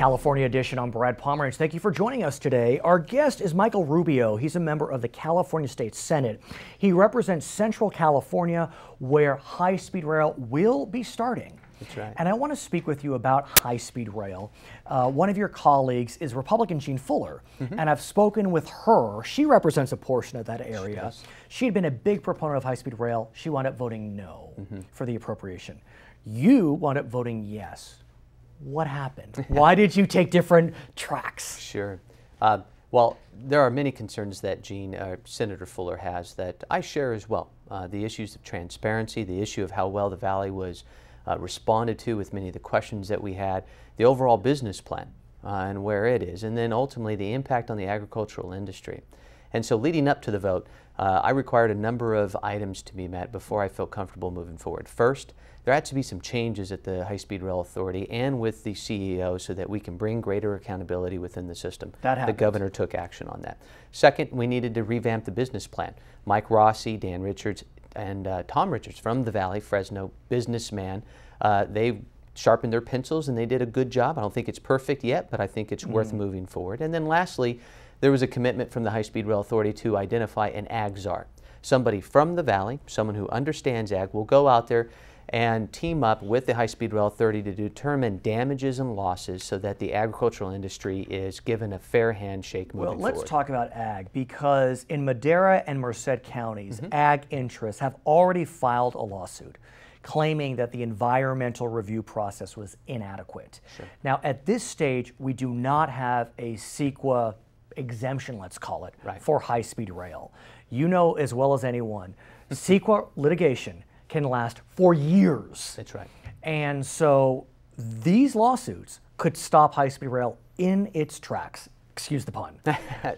California edition. I'm Brad Pomerance. Thank you for joining us today. Our guest is Michael Rubio. He's a member of the California State Senate. He represents Central California, where high-speed rail will be starting. That's right. And I want to speak with you about high-speed rail. One of your colleagues is Republican Jean Fuller, and I've spoken with her. She represents a portion of that area. She had been a big proponent of high-speed rail. She wound up voting no for the appropriation. You wound up voting yes. What happened? Why did you take different tracks? Sure. Well, there are many concerns that Senator Fuller has that I share as well. The issues of transparency, the issue of how well the Valley was responded to with many of the questions that we had, the overall business plan and where it is, and then ultimately the impact on the agricultural industry. And so leading up to the vote, I required a number of items to be met before I felt comfortable moving forward. First, there had to be some changes at the High-Speed Rail Authority and with the CEO so that we can bring greater accountability within the system. That happened. The governor took action on that. Second, we needed to revamp the business plan. Mike Rossi, Dan Richards, and Tom Richards from the Valley, Fresno, businessman, they sharpened their pencils and they did a good job. I don't think it's perfect yet, but I think it's worth moving forward. And then lastly, there was a commitment from the High-Speed Rail Authority to identify an ag czar. Somebody from the Valley, someone who understands ag, will go out there and team up with the High-Speed Rail Authority to determine damages and losses so that the agricultural industry is given a fair handshake moving forward. Well, let's talk about ag, because in Madera and Merced counties, ag interests have already filed a lawsuit claiming that the environmental review process was inadequate. Sure. Now, at this stage, we do not have a CEQA exemption, let's call it, for high-speed rail. You know as well as anyone, CEQA litigation can last for years. That's right. And so these lawsuits could stop high-speed rail in its tracks. Excuse the pun.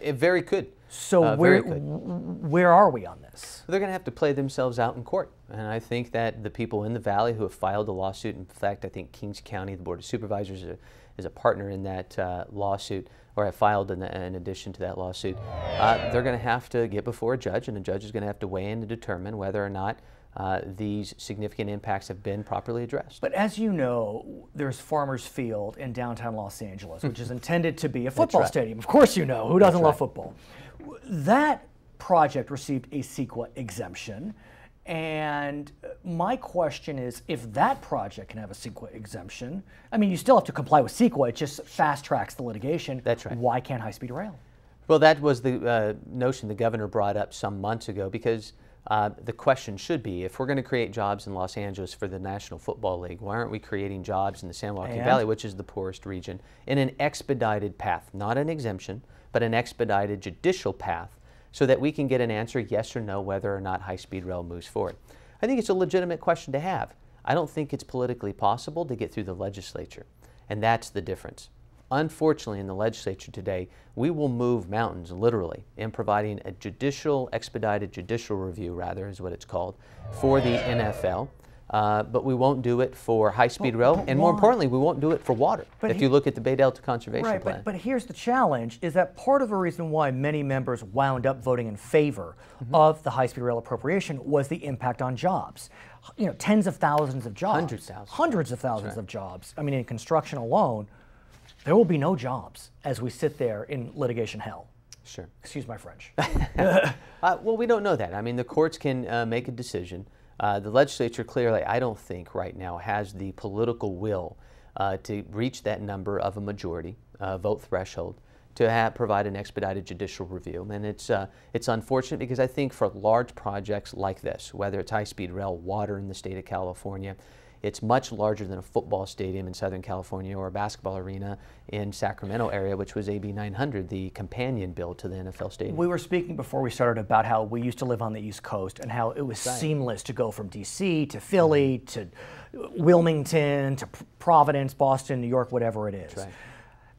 It very could. So where are we on this? They're going to have to play themselves out in court. And I think that the people in the Valley who have filed a lawsuit, in fact, I think Kings County, the Board of Supervisors, is a partner in that lawsuit, or have filed in addition to that lawsuit. They're going to have to get before a judge, and the judge is going to have to weigh in to determine whether or not these significant impacts have been properly addressed. But as you know, there's Farmers Field in downtown Los Angeles, which is intended to be a football stadium. Of course you know. Who doesn't love football? That project received a CEQA exemption. And my question is, if that project can have a CEQA exemption, I mean, you still have to comply with CEQA, it just fast tracks the litigation. That's right. Why can't high-speed rail? Well, that was the notion the governor brought up some months ago, because the question should be, if we're going to create jobs in Los Angeles for the National Football League, why aren't we creating jobs in the San Joaquin Valley, which is the poorest region, in an expedited path, not an exemption, but an expedited judicial path, so that we can get an answer, yes or no, whether or not high-speed rail moves forward. I think it's a legitimate question to have. I don't think it's politically possible to get through the legislature, and that's the difference. Unfortunately, in the legislature today, we will move mountains, literally, in providing a expedited judicial review, rather, is what it's called, for the NFL. But we won't do it for high-speed rail, and more importantly, we won't do it for water. If you look at the Bay Delta Conservation Plan. But here's the challenge, is that part of the reason why many members wound up voting in favor of the high-speed rail appropriation was the impact on jobs. You know, tens of thousands of jobs. Hundreds of thousands of jobs. I mean, in construction alone, there will be no jobs as we sit there in litigation hell. Sure. Excuse my French. Well, we don't know that. I mean, the courts can make a decision. The legislature clearly, I don't think right now, has the political will to reach that number of a majority vote threshold to provide an expedited judicial review. And it's unfortunate, because I think for large projects like this, whether it's high-speed rail, water in the state of California, it's much larger than a football stadium in Southern California or a basketball arena in Sacramento area, which was AB 900, the companion bill to the NFL stadium. We were speaking before we started about how we used to live on the East Coast and how it was seamless to go from D.C. to Philly to Wilmington to Providence, Boston, New York, whatever it is.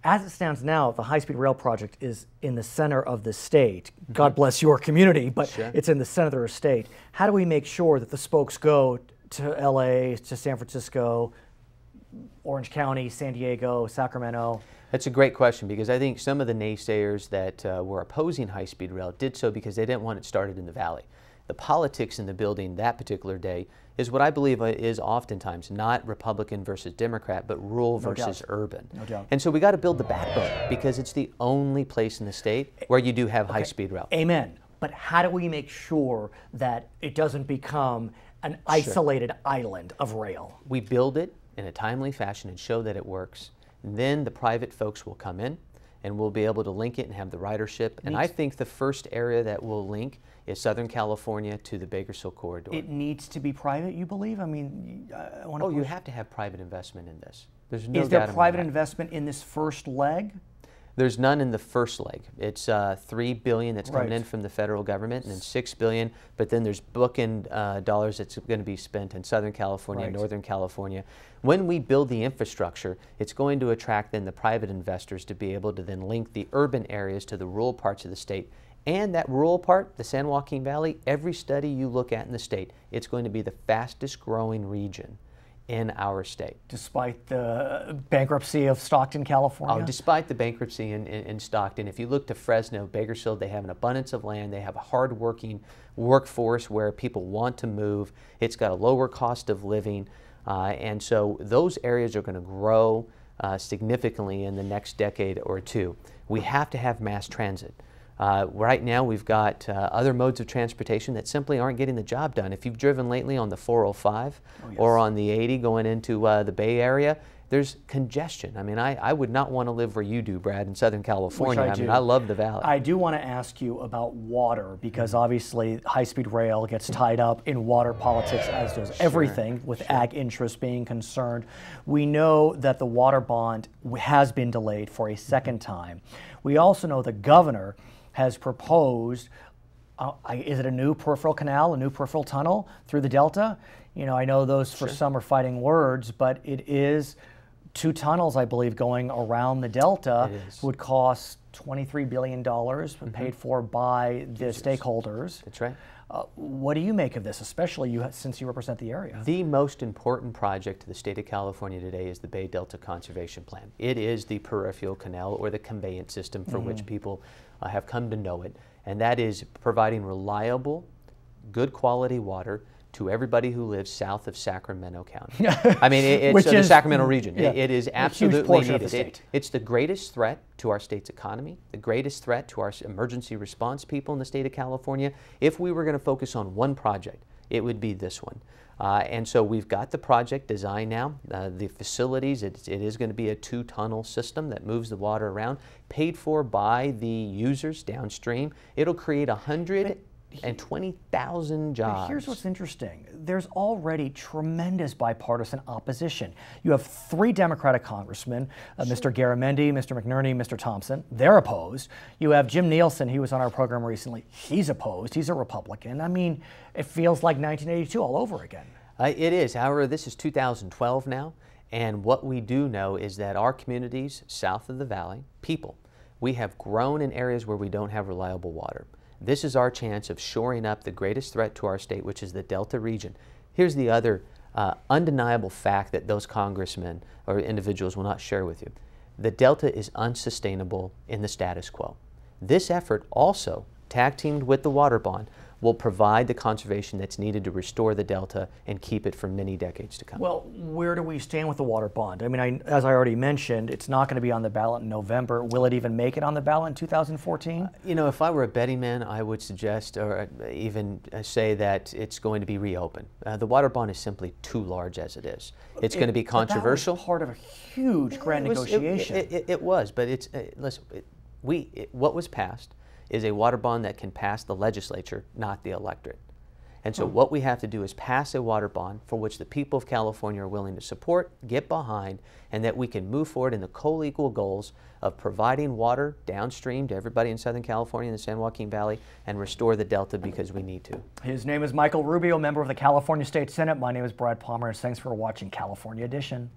As it stands now, the high-speed rail project is in the center of the state. God bless your community, but it's in the center of the state. How do we make sure that the spokes go to LA, to San Francisco, Orange County, San Diego, Sacramento? That's a great question, because I think some of the naysayers that were opposing high-speed rail did so because they didn't want it started in the Valley. The politics in the building that particular day is what I believe is oftentimes not Republican versus Democrat, but rural versus urban. No doubt. And so we got to build the backbone because it's the only place in the state where you do have high-speed rail. Amen. But how do we make sure that it doesn't become an isolated island of rail? We build it in a timely fashion and show that it works. And then the private folks will come in and we'll be able to link it and have the ridership. And I think the first area that we'll link is Southern California to the Bakersfield corridor. It needs to be private, you believe? I mean, I want to. Oh, you have to have private investment in this. There's no doubt. Is there private investment in this first leg? There's none in the first leg. It's $3 billion that's coming in from the federal government, and then $6 billion. But then there's bookend dollars that's going to be spent in Southern California, Northern California. When we build the infrastructure, it's going to attract then the private investors to be able to then link the urban areas to the rural parts of the state. And that rural part, the San Joaquin Valley, every study you look at in the state, it's going to be the fastest growing region in our state. Despite the bankruptcy of Stockton, California? Oh, despite the bankruptcy in Stockton. If you look to Fresno, Bakersfield, they have an abundance of land. They have a hard-working workforce where people want to move. It's got a lower cost of living. And so those areas are going to grow significantly in the next decade or two. We have to have mass transit. Right now we've got other modes of transportation that simply aren't getting the job done. If you've driven lately on the 405 or on the 80 going into the Bay Area, there's congestion. I mean, I would not want to live where you do, Brad, in Southern California. I mean, I love the valley. I do want to ask you about water because obviously high-speed rail gets tied up in water politics, as does everything, with ag interests being concerned. We know that the water bond has been delayed for a second time. We also know the governor has proposed, is it a new peripheral canal, a new peripheral tunnel through the Delta? You know, I know those for some are fighting words, but it is 2 tunnels, I believe, going around the Delta would cost $23 billion, paid for by the stakeholders. That's right. What do you make of this, especially since you represent the area? The most important project to the state of California today is the Bay Delta Conservation Plan. It is the peripheral canal or the conveyance system for which people have come to know it, and that is providing reliable, good quality water to everybody who lives south of Sacramento County. I mean, it's the Sacramento region. It is absolutely needed. It's the greatest threat to our state's economy, the greatest threat to our emergency response people in the state of California. If we were going to focus on one project, it would be this one. And so we've got the project designed now. The facilities, it is going to be a 2-tunnel system that moves the water around, paid for by the users downstream. It'll create 120,000 jobs. Here's what's interesting. There's already tremendous bipartisan opposition. You have 3 Democratic congressmen, Mr. Garamendi, Mr. McNerney, Mr. Thompson. They're opposed. You have Jim Nielsen. He was on our program recently. He's opposed. He's a Republican. I mean, it feels like 1982 all over again. It is. However, this is 2012 now, and what we do know is that our communities south of the valley, we have grown in areas where we don't have reliable water. This is our chance of shoring up the greatest threat to our state, which is the Delta region. Here's the other undeniable fact that those congressmen or individuals will not share with you. The Delta is unsustainable in the status quo. This effort also, tag-teamed with the water bond, will provide the conservation that's needed to restore the Delta and keep it for many decades to come. Well, where do we stand with the water bond? I mean, as I already mentioned, it's not going to be on the ballot in November. Will it even make it on the ballot in 2014? You know, if I were a betting man, I would suggest or even say that it's going to be reopened. The water bond is simply too large as it is. It's going to be controversial. That was part of a huge grand negotiation. It was, but it's, listen, what was passed is a water bond that can pass the legislature, not the electorate. And so what we have to do is pass a water bond for which the people of California are willing to support, get behind, and that we can move forward in the co-equal goals of providing water downstream to everybody in Southern California and the San Joaquin Valley and restore the Delta because we need to. His name is Michael Rubio, member of the California State Senate. My name is Brad Pomerance. Thanks for watching California Edition.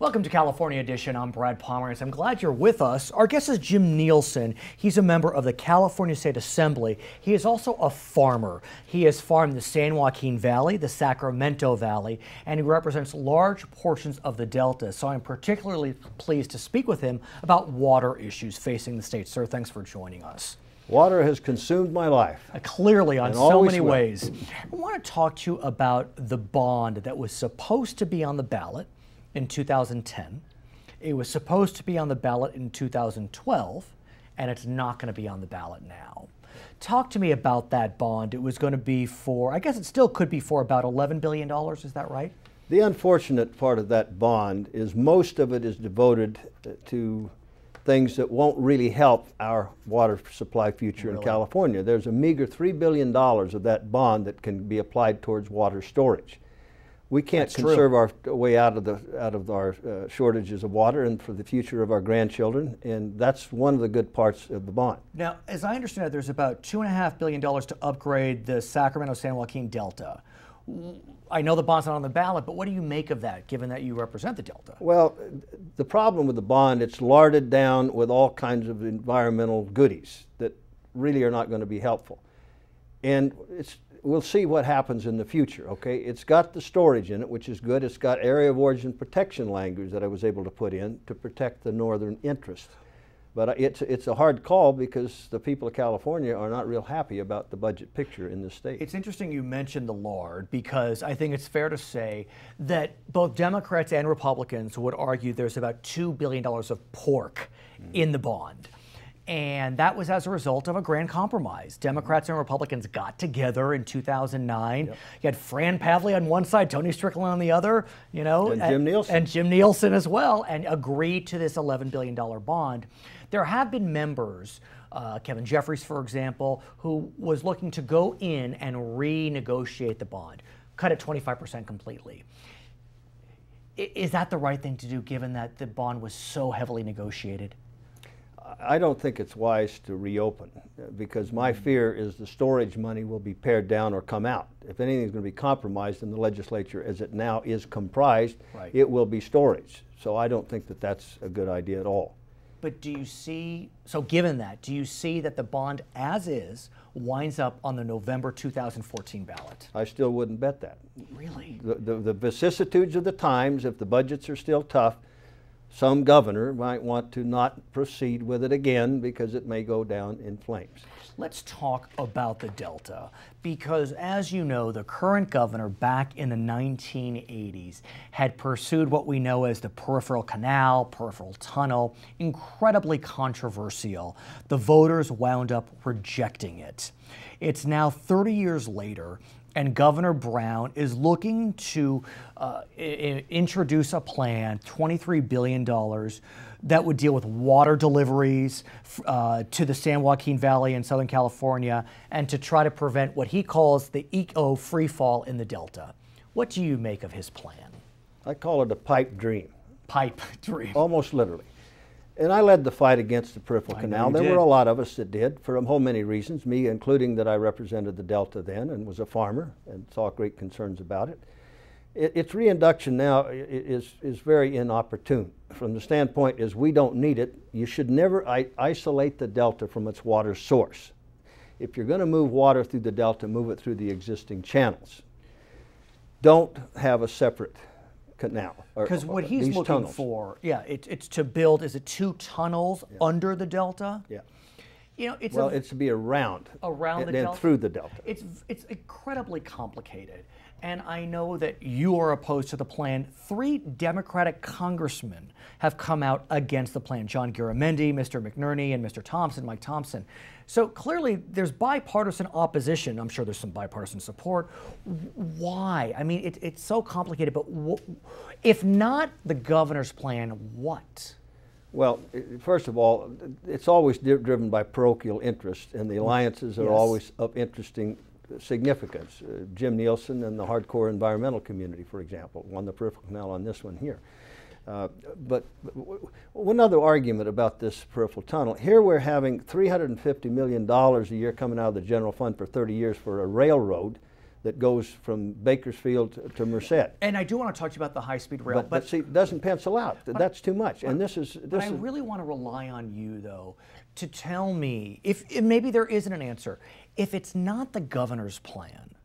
Welcome to California Edition. I'm Brad Pomerance. I'm glad you're with us. Our guest is Jim Nielsen. He's a member of the California State Assembly. He is also a farmer. He has farmed the San Joaquin Valley, the Sacramento Valley, and he represents large portions of the Delta. So I'm particularly pleased to speak with him about water issues facing the state. Sir, thanks for joining us. Water has consumed my life. Clearly, on so many ways. I want to talk to you about the bond that was supposed to be on the ballot in 2010. It was supposed to be on the ballot in 2012, and it's not going to be on the ballot now. Talk to me about that bond. It was going to be for, I guess it still could be for about $11 billion, is that right? The unfortunate part of that bond is most of it is devoted to things that won't really help our water supply future in California. There's a meager $3 billion of that bond that can be applied towards water storage. We can't conserve our way out of our shortages of water and for the future of our grandchildren, and that's one of the good parts of the bond. Now, as I understand it, there's about $2.5 billion to upgrade the Sacramento-San Joaquin Delta. I know the bond's not on the ballot, but what do you make of that, given that you represent the Delta? Well, the problem with the bond, it's larded down with all kinds of environmental goodies that really are not going to be helpful. And we'll see what happens in the future, okay? It's got the storage in it, which is good. It's got area of origin protection language that I was able to put in to protect the northern interest. But it's a hard call because the people of California are not real happy about the budget picture in this state. It's interesting you mentioned the lard, because I think it's fair to say that both Democrats and Republicans would argue there's about $2 billion of pork in the bond. And that was as a result of a grand compromise. Democrats and Republicans got together in 2009. Yep. You had Fran Pavley on one side, Tony Strickland on the other, you know, and Jim Nielsen. And Jim Nielsen as well, and agreed to this $11 billion bond. There have been members, Kevin Jeffries, for example, who was looking to go in and renegotiate the bond, cut it 25% completely. Is that the right thing to do, given that the bond was so heavily negotiated? I don't think it's wise to reopen, because my fear is the storage money will be pared down or come out. If anything is going to be compromised in the legislature as it now is comprised, it will be storage. So I don't think that that's a good idea at all. But do you see, so given that, do you see that the bond as is winds up on the November 2014 ballot? I still wouldn't bet that. Really? The vicissitudes of the times, if the budgets are still tough, some governor might want to not proceed with it again because it may go down in flames. Let's talk about the Delta, because as you know, the current governor back in the 1980s had pursued what we know as the peripheral canal, peripheral tunnel, incredibly controversial. The voters wound up rejecting it. It's now 30 years later, and Governor Brown is looking to introduce a plan, $23 billion, that would deal with water deliveries to the San Joaquin Valley in Southern California, and to try to prevent what he calls the eco freefall in the Delta. What do you make of his plan? I call it a pipe dream. Pipe dream. Almost literally. And I led the fight against the peripheral canal. There were a lot of us that did, for a whole many reasons, me including that I represented the Delta then and was a farmer and saw great concerns about it. Its reinduction now is very inopportune. From the standpoint is we don't need it. You should never isolate the Delta from its water source. If you're going to move water through the Delta, move it through the existing channels. Don't have a separate canal. Because what he's looking for, it's to build, is it 2 tunnels under the Delta? Yeah. You know, it's to be around the Delta, and through the Delta. It's incredibly complicated, and I know that you are opposed to the plan. 3 Democratic congressmen have come out against the plan: John Garamendi, Mr. McNerney, and Mr. Thompson, Mike Thompson. So clearly, there's bipartisan opposition. I'm sure there's some bipartisan support. Why? I mean, it's so complicated. But if not the governor's plan, what? Well, first of all, it's always driven by parochial interest, and the alliances are always of interesting significance. Jim Nielsen and the hardcore environmental community, for example, on the peripheral canal on this one here. But one other argument about this peripheral tunnel, here we're having $350 million a year coming out of the general fund for 30 years for a railroad that goes from Bakersfield to Merced. And I do want to talk to you about the high-speed rail, but see, it doesn't pencil out. That's too much. And this is. I really want to rely on you, though, to tell me if maybe there isn't an answer. If it's not the governor's plan,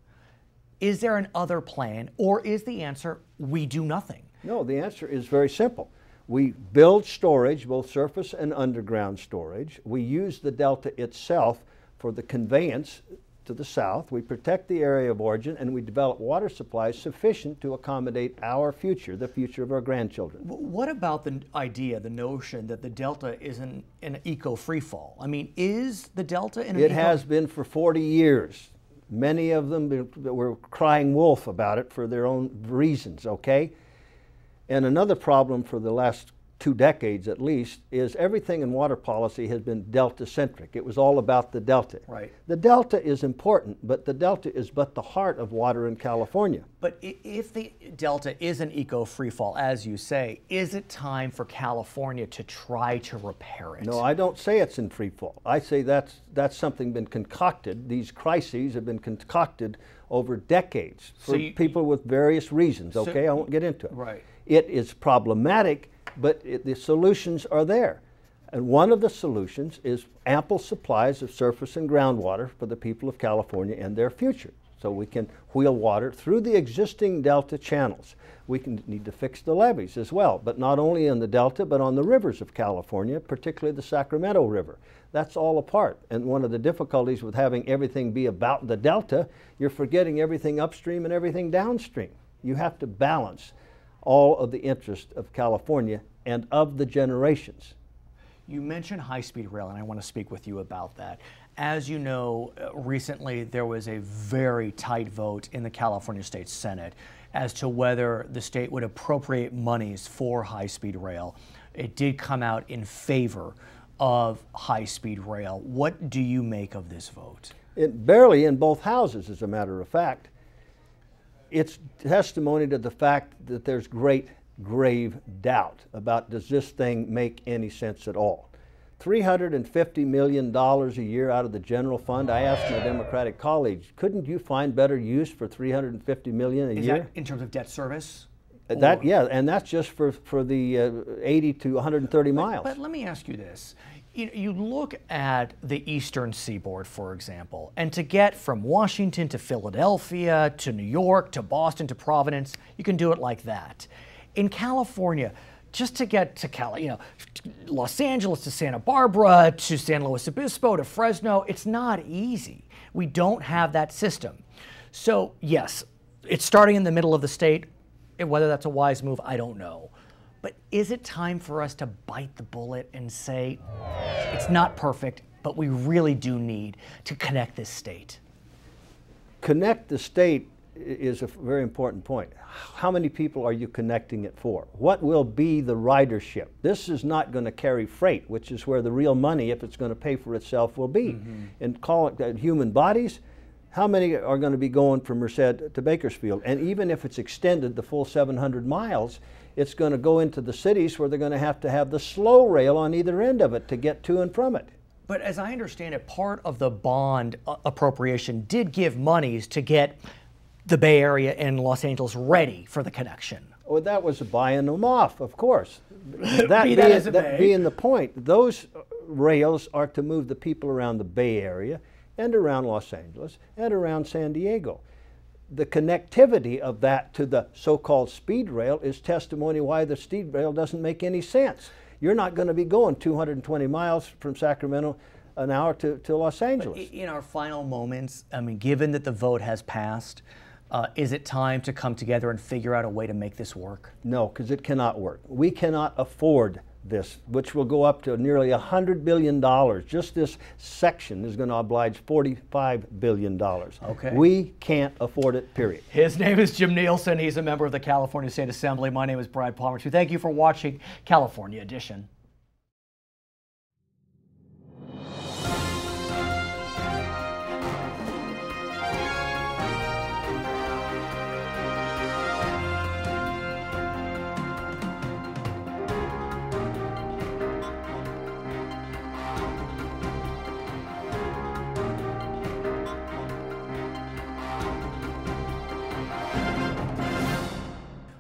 is there an other plan, or is the answer we do nothing? No, the answer is very simple. We build storage, both surface and underground storage. We use the delta itself for the conveyance to the south. We protect the area of origin, and we develop water supplies sufficient to accommodate our future, the future of our grandchildren. What about the idea, the notion that the delta is an eco-free fall? I mean, is the delta in an It has been for 40 years. Many of them were crying wolf about it for their own reasons, okay? And another problem for the last 2 decades at least is everything in water policy has been delta-centric. It was all about the delta. Right. The delta is important, but the delta is but the heart of water in California. But if the delta is an eco-free fall, as you say, is it time for California to try to repair it? No, I don't say it's in free fall. I say that's something been concocted. These crises have been concocted over decades for people with various reasons, okay? I won't get into it. Right. It is problematic, but the solutions are there. And one of the solutions is ample supplies of surface and groundwater for the people of California and their future. So we can wheel water through the existing delta channels. We need to fix the levees as well, but not only in the delta, but on the rivers of California, particularly the Sacramento River. That's all a part. And one of the difficulties with having everything be about the delta, you're forgetting everything upstream and everything downstream. You have to balance all of the interest of California and of the generations. You mentioned high-speed rail, and I want to speak with you about that. As you know, recently there was a very tight vote in the California State Senate as to whether the state would appropriate monies for high-speed rail. It did come out in favor of high-speed rail. What do you make of this vote? It barely in both houses, as a matter of fact. It's testimony to the fact that there's great, grave doubt about does this thing make any sense at all. $350 million a year out of the general fund. I asked my Democratic colleagues, couldn't you find better use for $350 million a year? Is that in terms of debt service? Yeah, and that's just for the 80 to 130 miles. But let me ask you this. You look at the eastern seaboard, for example, and to get from Washington to Philadelphia to New York to Boston to Providence, you can do it like that. In California, just to get to Los Angeles to Santa Barbara to San Luis Obispo to Fresno, it's not easy. We don't have that system. So yes, it's starting in the middle of the state. Whether that's a wise move, I don't know. But is it time for us to bite the bullet and say, it's not perfect, but we really do need to connect this state? Connect the state is a very important point. How many people are you connecting it for? What will be the ridership? This is not going to carry freight, which is where the real money, if it's going to pay for itself, will be. Mm-hmm. And call it human bodies. How many are going to be going from Merced to Bakersfield? And even if it's extended the full 700 miles, it's going to go into the cities where they're going to have the slow rail on either end of it to get to and from it. But as I understand it, part of the bond appropriation did give monies to get the Bay Area and Los Angeles ready for the connection. Well, that was buying them off, of course. That being the point, those rails are to move the people around the Bay Area and around Los Angeles and around San Diego. The connectivity of that to the so-called speed rail is testimony why the speed rail doesn't make any sense. You're not going to be going 220 miles from Sacramento an hour to Los Angeles. But in our final moments, I mean, given that the vote has passed, is it time to come together and figure out a way to make this work? No, because it cannot work. We cannot afford this, which will go up to nearly $100 billion. Just this section is going to oblige $45 billion. Okay. We can't afford it, period. His name is Jim Nielsen. He's a member of the California State Assembly. My name is Brian Pomerance. Thank you for watching California Edition.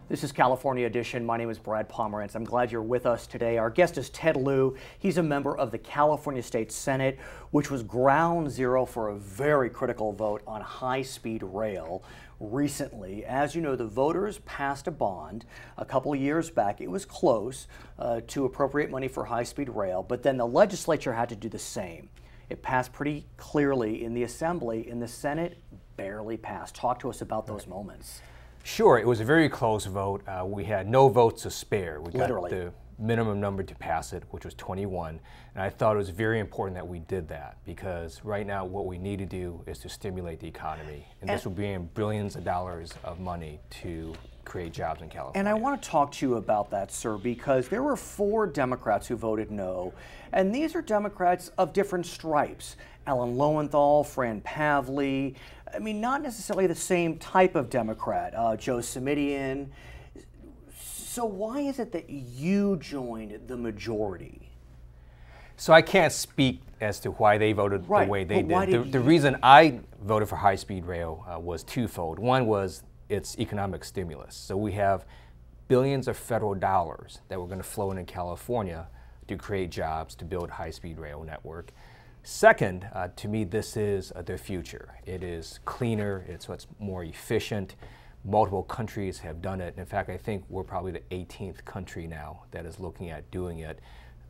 This is California Edition. My name is Brad Pomerance. I'm glad you're with us today. Our guest is Ted Lieu. He's a member of the California State Senate, which was ground zero for a very critical vote on high-speed rail recently. As you know, the voters passed a bond a couple of years back. It was close to appropriate money for high-speed rail, but then the legislature had to do the same. It passed pretty clearly in the Assembly. In the Senate, barely passed. Talk to us about those moments. Sure, it was a very close vote. We had no votes to spare. We got Literally. the minimum number to pass it, which was 21. And I thought it was very important that we did that, because right now what we need to do is to stimulate the economy. And this will bring in billions of dollars of money to create jobs in California. And I want to talk to you about that, sir, because there were 4 Democrats who voted no. And these are Democrats of different stripes. Alan Lowenthal, Fran Pavley, I mean, not necessarily the same type of Democrat, Joe Simidian. So why is it that you joined the majority? So I can't speak as to why they voted the way they did. The reason I voted for high-speed rail was twofold. One was its economic stimulus. So we have billions of federal dollars that were going to flow into California to create jobs, to build high-speed rail network. Second, to me, this is the future. It is cleaner, it's more efficient. Multiple countries have done it. In fact, I think we're probably the 18th country now that is looking at doing it.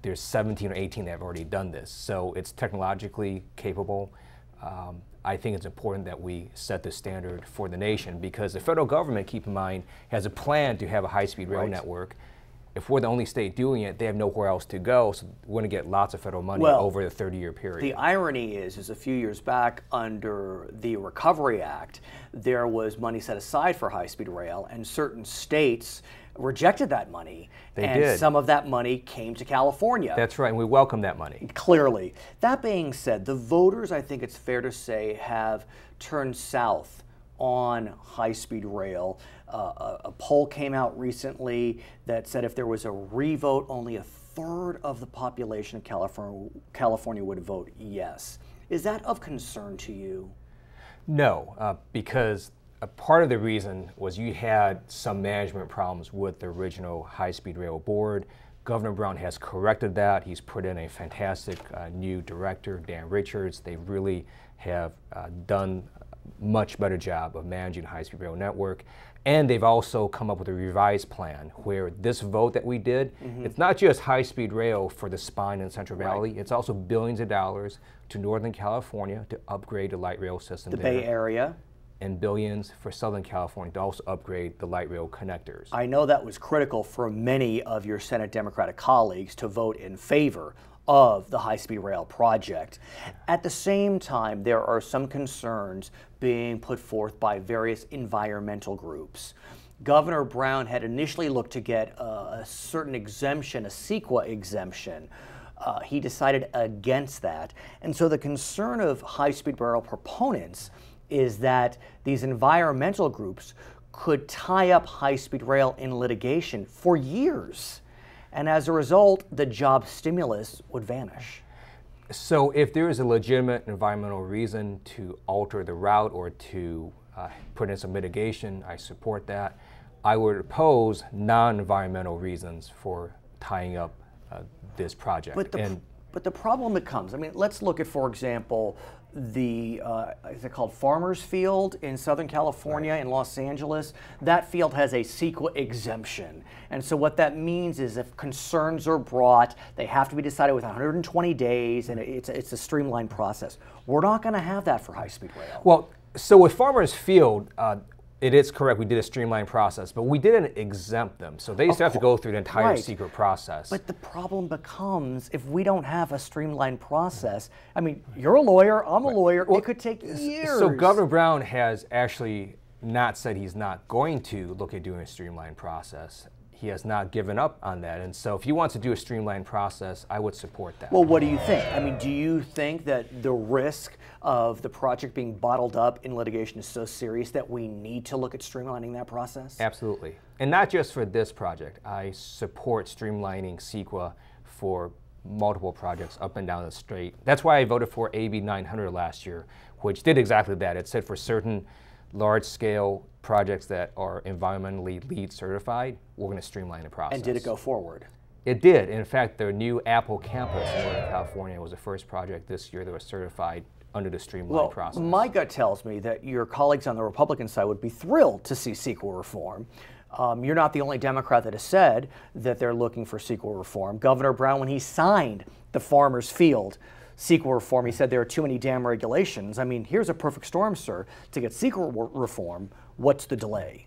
There's 17 or 18 that have already done this. So it's technologically capable. I think it's important that we set the standard for the nation, because the federal government, keep in mind, has a plan to have a high-speed rail network. If we're the only state doing it, they have nowhere else to go, so we're going to get lots of federal money over the 30-year period. The irony is a few years back under the Recovery Act, there was money set aside for high-speed rail, and certain states rejected that money. They did. Some of that money came to California. That's right, and we welcome that money. Clearly. That being said, the voters, I think it's fair to say, have turned south on high-speed rail. A poll came out recently that said if there was a revote, only a third of the population of California would vote yes. Is that of concern to you? No, because a part of the reason was you had some management problems with the original high-speed rail board. Governor Brown has corrected that. He's put in a fantastic new director, Dan Richards. They really have done a much better job of managing the high-speed rail network. And they've also come up with a revised plan where this vote that we did, it's not just high-speed rail for the spine in Central Valley, it's also billions of dollars to Northern California to upgrade the light rail system there. The Bay Area. And billions for Southern California to also upgrade the light rail connectors. I know that was critical for many of your Senate Democratic colleagues to vote in favor of the high-speed rail project. At the same time, there are some concerns being put forth by various environmental groups. Governor Brown had initially looked to get a certain exemption, a CEQA exemption. He decided against that. And so the concern of high-speed rail proponents is that these environmental groups could tie up high-speed rail in litigation for years. And as a result, the job stimulus would vanish. So if there is a legitimate environmental reason to alter the route or to put in some mitigation, I support that. I would oppose non-environmental reasons for tying up this project. But the problem that comes, I mean, let's look at, for example, the, is it called Farmers Field in Southern California, in Los Angeles? That field has a CEQA exemption. And so what that means is if concerns are brought, they have to be decided within 120 days, and it's a streamlined process. We're not going to have that for high-speed rail. Well, so with Farmers Field, it is correct, we did a streamlined process, but we didn't exempt them. So they used to have to go through the entire secret process. But the problem becomes if we don't have a streamlined process, I mean, you're a lawyer, I'm a lawyer, it could take years. So Governor Brown has actually not said he's not going to look at doing a streamlined process. He has not given up on that. And so if he wants to do a streamlined process, I would support that. Well, what do you think? I mean, do you think that the risk of the project being bottled up in litigation is so serious that we need to look at streamlining that process? Absolutely. And not just for this project. I support streamlining CEQA for multiple projects up and down the state. That's why I voted for AB 900 last year, which did exactly that. It said for certain large-scale projects that are environmentally LEED certified, we're going to streamline the process. And did it go forward? It did. In fact, the new Apple campus in Northern California was the first project this year that was certified under the streamlined process. My gut tells me that your colleagues on the Republican side would be thrilled to see CEQA reform. You're not the only Democrat that has said that they're looking for CEQA reform. Governor Brown, when he signed the Farmers Field CEQA reform, he said there are too many damn regulations. I mean, here's a perfect storm, sir, to get CEQA reform. What's the delay?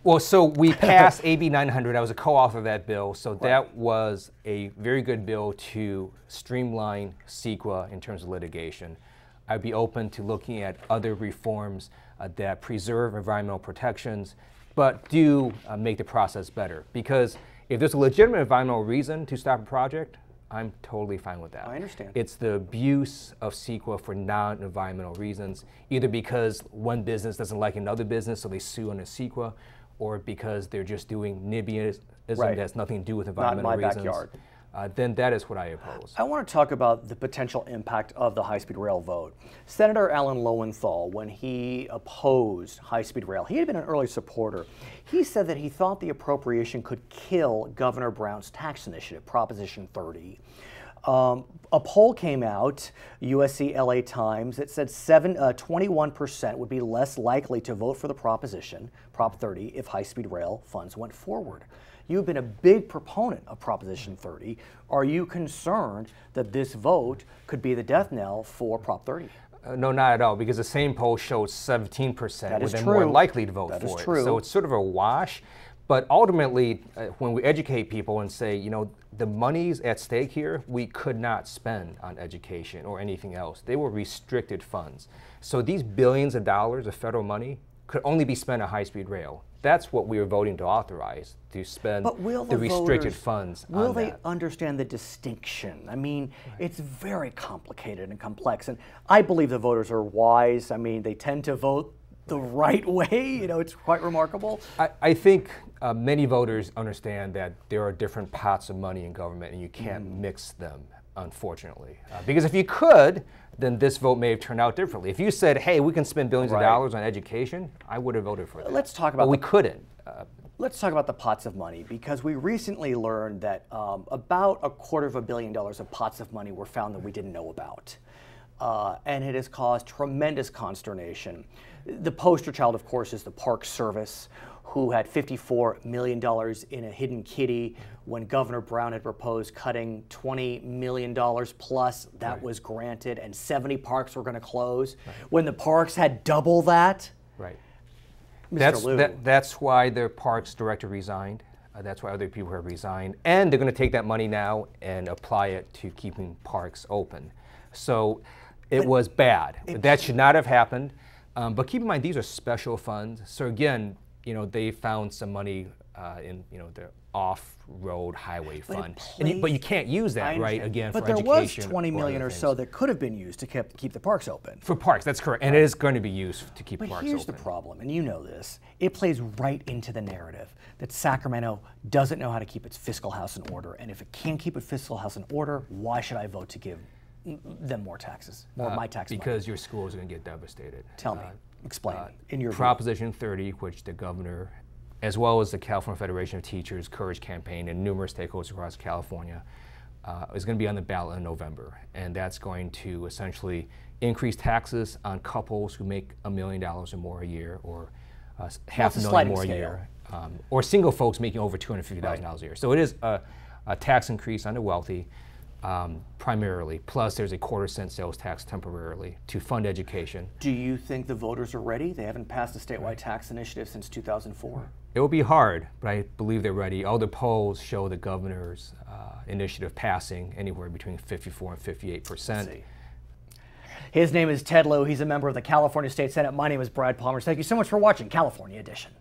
Well, so we passed AB 900. I was a co-author of that bill, so that was a very good bill to streamline CEQA in terms of litigation. I'd be open to looking at other reforms that preserve environmental protections, but do make the process better. Because if there's a legitimate environmental reason to stop a project, I'm totally fine with that. I understand. It's the abuse of CEQA for non-environmental reasons, either because one business doesn't like another business, so they sue under CEQA, or because they're just doing NIMBYism that has nothing to do with environmental reasons. Not in my backyard. Then that is what I oppose. I want to talk about the potential impact of the high-speed rail vote. Senator Alan Lowenthal, when he opposed high-speed rail, he had been an early supporter. He said that he thought the appropriation could kill Governor Brown's tax initiative, Proposition 30. A poll came out, USC LA Times, that said 21% would be less likely to vote for the proposition, Prop 30, if high-speed rail funds went forward. You've been a big proponent of Proposition 30. Are you concerned that this vote could be the death knell for Prop 30? No, not at all, because the same poll showed 17% would be more likely to vote for it. That is true. So it's sort of a wash. But ultimately, when we educate people and say, you know, the money's at stake here, we could not spend on education or anything else. They were restricted funds. So these billions of dollars of federal money could only be spent on high-speed rail. That's what we were voting to authorize, to spend the restricted funds on that. Will they understand the distinction? I mean, it's very complicated and complex, and I believe the voters are wise. I mean, they tend to vote the right way. You know, it's quite remarkable. I think many voters understand that there are different pots of money in government, and you can't mix them, unfortunately. Because if you could, then this vote may have turned out differently. If you said, hey, we can spend billions of dollars on education, I would have voted for that. Let's talk about we couldn't. Let's talk about the pots of money, because we recently learned that about $250 million of pots of money were found that we didn't know about. And it has caused tremendous consternation. The poster child, of course, is the Park Service, who had $54 million in a hidden kitty when Governor Brown had proposed cutting $20 million plus. That was granted, and 70 parks were going to close. When the parks had double that. Right. Mr. That's why their parks director resigned. That's why other people have resigned. And they're going to take that money now and apply it to keeping parks open. So it was bad. That should not have happened. But keep in mind, these are special funds. So again, you know, they found some money in, you know, the off-road highway fund. But you can't use that, right, again, for education. But there was 20 million or so that could have been used to keep the parks open. For parks, that's correct. And it is going to be used to keep parks open. But here's the problem, and you know this. It plays right into the narrative that Sacramento doesn't know how to keep its fiscal house in order. And if it can't keep its fiscal house in order, why should I vote to give them more taxes, more of my tax money? Because your school is going to get devastated. Tell me. Explain in your Proposition 30, which the governor, as well as the California Federation of Teachers, Courage Campaign, and numerous stakeholders across California, is going to be on the ballot in November. And that's going to essentially increase taxes on couples who make $1 million or more a year, or $500,000 more a year, or single folks making over $250,000 a year. So it is a tax increase on the wealthy. Primarily, plus there's a 1/4-cent sales tax temporarily to fund education. Do you think the voters are ready? They haven't passed a statewide tax initiative since 2004. It will be hard, but I believe they're ready. All the polls show the governor's initiative passing anywhere between 54 and 58%. His name is Ted Lieu. He's a member of the California State Senate. My name is Brad Pomerance. Thank you so much for watching California Edition.